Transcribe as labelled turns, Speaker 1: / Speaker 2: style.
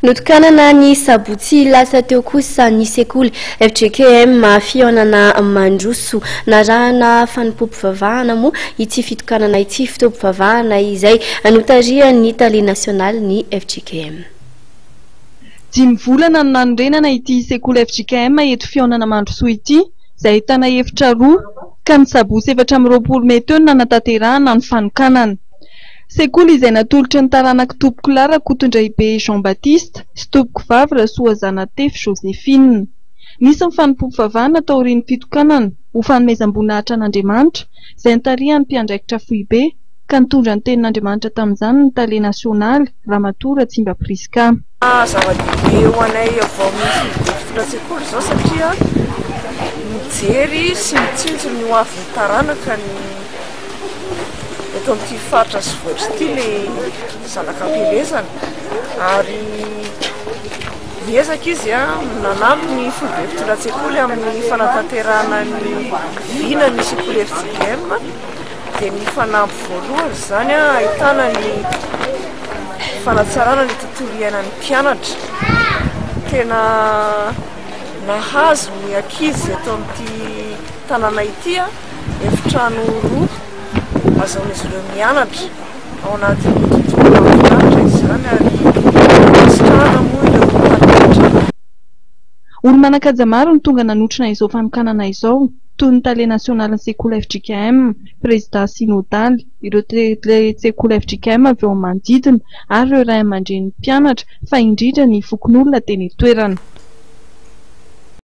Speaker 1: Notokanana ny sabotsy lasa teo kosa ny sekoly FJKM fihaonana mandroso narahana fanompoam-pivavahana moa ity fitokanana ity fitoam-pivavahana izay notaria ny tale nasionaly ny FJKM.
Speaker 2: 5 volana no nanorenana ity sekoly FJKM eto fihaonana mandroso ity izay ahitana efitra roa ka ny sabotsy 420 mety eo no nanatanterahana ny fanokanana. Sekoly izay natolotra ny taranaka tompoko Lara Kotondraibe Jean Baptiste sy tompoko vavy Rasoazana Tefy Joséphine. Nisy mifanompoam-pivavahana tao aorian'ny fitokanana ho fanomezam-boninahitra an'Andriamanitra izay nitarihan'ny mpiandraikitra Foibe ka nitondra ny tenin'Andriamanitra tamin'izany ny tale nasionaly Ramatoa Tsimba Priska.
Speaker 3: Zava-dehibe ho anay avao misy fitotra sekoly zao satria mijery sy mitsinjo ny ho avy ny taranaka ny eto amin'ity faritra sy vohitra ity ilay zanak'am-pielezana ary miezaka izy nanampy ny foibe fitondran-tsekoly amin'ny fanatanterahana ny vina ny sekoly FJKM dia ny fanampy voalohany zany ahitana ny fanatsarana ny tontolo iainan'ny mpianatra. Tena nahazo ny ankizy eto amin'ity tanàna ity efitrano roa azahoan'izy ireo mianatra ao anatin'ny tontolo mahafinaritra izany ary sitrahana moa ireo mpampianatra.
Speaker 2: Olo manan-kaja maro ny tonga nanotrona izao fanokanana izao toy ny tale nasionaly ny sekoly FJKM, président synodaly, ireo sekoly FJKM avy ao manodidina ary ireo ray aman-dren'ny mpianatra fa indrindra ny fokon'olona teny itoerana.